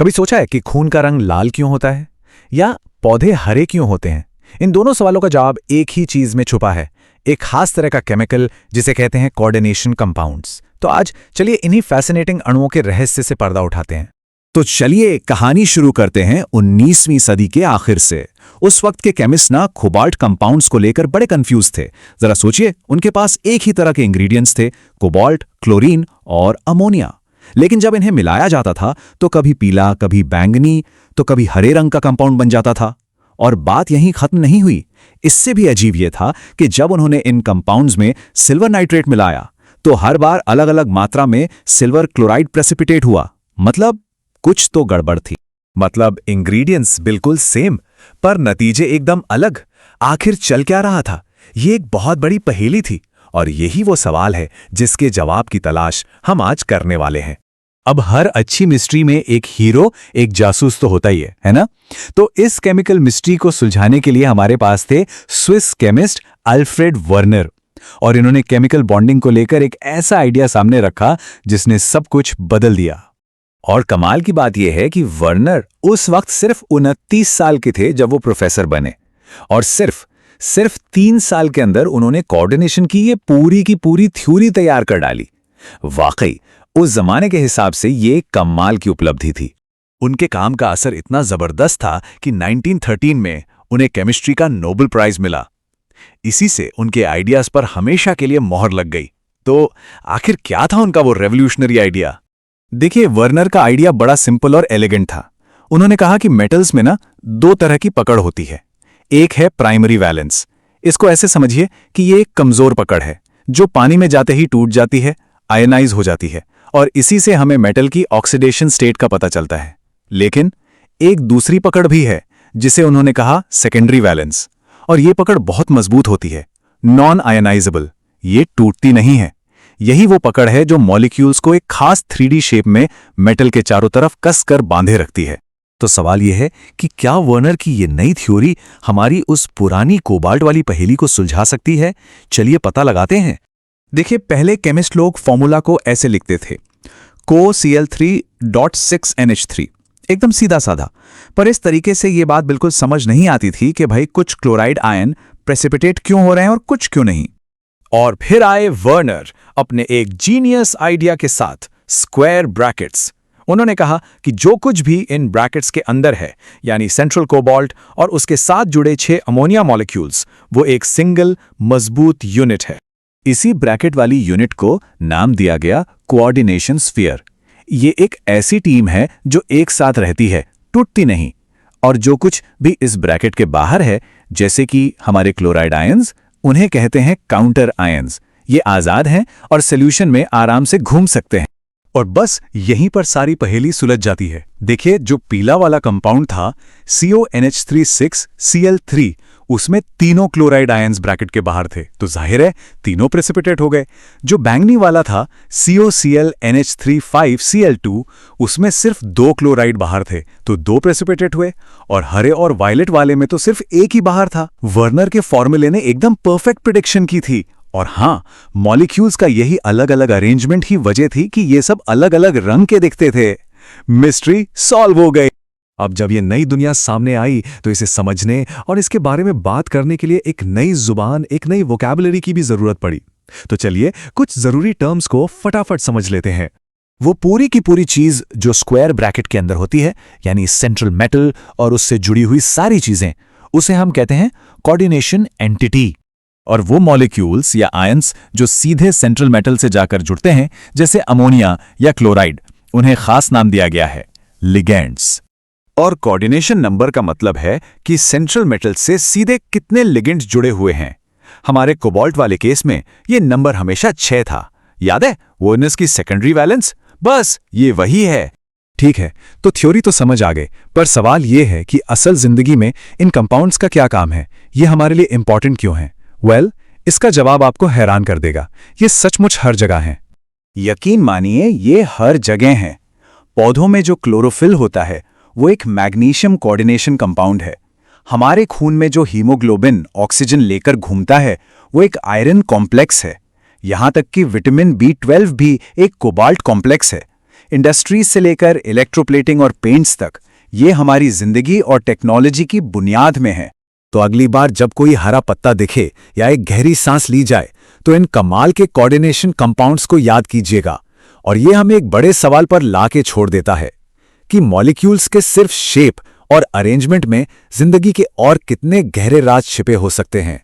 कभी सोचा है कि खून का रंग लाल क्यों होता है या पौधे हरे क्यों होते हैं? इन दोनों सवालों का जवाब एक ही चीज में छुपा है, एक खास तरह का केमिकल जिसे कहते हैं कोऑर्डिनेशन कंपाउंड्स। तो आज चलिए इन्हीं फैसिनेटिंग अणुओं के रहस्य से पर्दा उठाते हैं। तो चलिए कहानी शुरू करते हैं 19वीं सदी के आखिर से। उस वक्त के केमिस्ट ना कोबाल्ट कंपाउंड्स को लेकर बड़े कंफ्यूज थे। जरा सोचिए, उनके पास एक ही तरह के इंग्रेडिएंट्स थे, कोबाल्ट, क्लोरीन और अमोनिया। लेकिन जब इन्हें मिलाया जाता था तो कभी पीला, कभी बैंगनी, तो कभी हरे रंग का कंपाउंड बन जाता था। और बात यहीं खत्म नहीं हुई। इससे भी अजीब यह था कि जब उन्होंने इन कंपाउंड्स में सिल्वर नाइट्रेट मिलाया तो हर बार अलग अलग मात्रा में सिल्वर क्लोराइड प्रेसिपिटेट हुआ। मतलब कुछ तो गड़बड़ थी। मतलब इंग्रेडिएंट्स बिल्कुल सेम पर नतीजे एकदम अलग। आखिर चल क्या रहा था? ये एक बहुत बड़ी पहेली थी और यही वो सवाल है जिसके जवाब की तलाश हम आज करने वाले हैं। अब हर अच्छी मिस्ट्री में एक हीरो, एक जासूस तो होता ही है ना? तो इस केमिकल मिस्ट्री को सुलझाने के लिए हमारे पास थे स्विस केमिस्ट अल्फ्रेड वर्नर, और इन्होंने केमिकल बॉन्डिंग को लेकर एक ऐसा आइडिया सामने रखा जिसने सब कुछ बदल दिया। और कमाल की बात यह है कि वर्नर उस वक्त सिर्फ 29 साल के थे जब वो प्रोफेसर बने, और सिर्फ 3 साल के अंदर उन्होंने कोऑर्डिनेशन की ये पूरी की पूरी थ्योरी तैयार कर डाली। वाकई उस जमाने के हिसाब से ये कमाल की उपलब्धि थी। उनके काम का असर इतना जबरदस्त था कि 1913 में उन्हें केमिस्ट्री का नोबेल प्राइज मिला। इसी से उनके आइडियाज पर हमेशा के लिए मोहर लग गई। तो आखिर क्या था उनका वो रेवोल्यूशनरी आइडिया? देखिए, वर्नर का आइडिया बड़ा सिंपल और एलिगेंट था। उन्होंने कहा कि मेटल्स में ना दो तरह की पकड़ होती है। एक है प्राइमरी वैलेंस। इसको ऐसे समझिए कि ये एक कमजोर पकड़ है जो पानी में जाते ही टूट जाती है, आयनाइज हो जाती है, और इसी से हमें मेटल की ऑक्सीडेशन स्टेट का पता चलता है। लेकिन एक दूसरी पकड़ भी है जिसे उन्होंने कहा सेकेंडरी वैलेंस, और ये पकड़ बहुत मजबूत होती है, नॉन आयनाइजेबल, ये टूटती नहीं है। यही वो पकड़ है जो मॉलिक्यूल्स को एक खास 3D शेप में मेटल के चारों तरफ कस कर बांधे रखती है। तो सवाल यह है कि क्या वर्नर की ये नई थ्योरी हमारी उस पुरानी कोबाल्ट वाली पहेली को सुलझा सकती है? चलिए पता लगाते हैं। देखिए, पहले केमिस्ट लोग फॉर्मूला को ऐसे लिखते थे, CoCl3.6NH3, एकदम सीधा साधा। पर इस तरीके से ये बात बिल्कुल समझ नहीं आती थी कि भाई कुछ क्लोराइड आयन प्रेसिपिटेट क्यों हो रहे हैं और कुछ क्यों नहीं। और फिर आए वर्नर अपने एक जीनियस आइडिया के साथ, स्क्वायर ब्रैकेट्स। उन्होंने कहा कि जो कुछ भी इन ब्रैकेट्स के अंदर है, यानी सेंट्रल कोबाल्ट और उसके साथ जुड़े 6 अमोनिया मॉलिक्यूल्स, वो एक सिंगल मजबूत यूनिट है। इसी ब्रैकेट वाली यूनिट को नाम दिया गया कोऑर्डिनेशन स्फीयर। ये एक ऐसी टीम है जो एक साथ रहती है, टूटती नहीं। और जो कुछ भी इस ब्रैकेट के बाहर है, जैसे कि हमारे क्लोराइड आयंस, उन्हें कहते हैं काउंटर आयंस। ये आजाद हैं और सॉल्यूशन में आराम से घूम सकते हैं। और बस यहीं पर सारी पहेली सुलझ जाती है। देखिए, जो पीला वाला कंपाउंड था CONH36Cl3, उसमें तीनों क्लोराइड आयंस ब्रैकेट के बाहर थे, तो जाहिर है तीनों प्रेसिपिटेट हो गए। जो बैंगनी वाला था COClNH35Cl2, उसमें सिर्फ 2 क्लोराइड बाहर थे, तो 2 प्रेसिपिटेट हुए। और हरे और वायलेट वाले में तो सिर्फ एक ही बाहर था। वर्नर के फॉर्मूले ने एकदम परफेक्ट प्रेडिक्शन की थी। और हाँ, मॉलिक्यूल्स का यही अलग अलग अरेंजमेंट ही वजह थी कि ये सब अलग अलग रंग के दिखते थे। मिस्ट्री सॉल्व हो गई। अब जब ये नई दुनिया सामने आई तो इसे समझने और इसके बारे में बात करने के लिए एक नई जुबान, एक नई वोकैबुलरी की भी जरूरत पड़ी। तो चलिए कुछ जरूरी टर्म्स को फटाफट समझ लेते हैं। वो पूरी की पूरी चीज जो स्क्वायर ब्रैकेट के अंदर होती है, यानी सेंट्रल मेटल और उससे जुड़ी हुई सारी चीजें, उसे हम कहते हैं कोऑर्डिनेशन एंटिटी। और वो मॉलिक्यूल्स या आयंस जो सीधे सेंट्रल मेटल से जाकर जुड़ते हैं, जैसे अमोनिया या क्लोराइड, उन्हें खास नाम दिया गया है, लिगेंड्स। और कोऑर्डिनेशन नंबर का मतलब है कि सेंट्रल मेटल से सीधे कितने लिगेंड्स जुड़े हुए हैं। हमारे कोबाल्ट वाले केस में ये नंबर हमेशा 6 था। याद है वो इसकी सेकेंडरी वैलेंस? बस ये वही है। ठीक है, तो थ्योरी तो समझ आ गए, पर सवाल ये है कि असल जिंदगी में इन कंपाउंड्स का क्या काम है, ये हमारे लिए इंपॉर्टेंट क्यों है? इसका जवाब आपको हैरान कर देगा। ये सचमुच हर जगह है। यकीन मानिए, ये हर जगह है। पौधों में जो क्लोरोफिल होता है वो एक मैग्नीशियम कोऑर्डिनेशन कंपाउंड है। हमारे खून में जो हीमोग्लोबिन ऑक्सीजन लेकर घूमता है वो एक आयरन कॉम्प्लेक्स है। यहां तक कि विटामिन B12 भी एक कोबाल्ट कॉम्प्लेक्स है। इंडस्ट्रीज से लेकर इलेक्ट्रोप्लेटिंग और पेंट्स तक, ये हमारी जिंदगी और टेक्नोलॉजी की बुनियाद में है। तो अगली बार जब कोई हरा पत्ता दिखे या एक गहरी सांस ली जाए तो इन कमाल के कोऑर्डिनेशन कंपाउंड्स को याद कीजिएगा। और ये हमें एक बड़े सवाल पर लाके छोड़ देता है कि मॉलिक्यूल्स के सिर्फ शेप और अरेंजमेंट में जिंदगी के और कितने गहरे राज छिपे हो सकते हैं।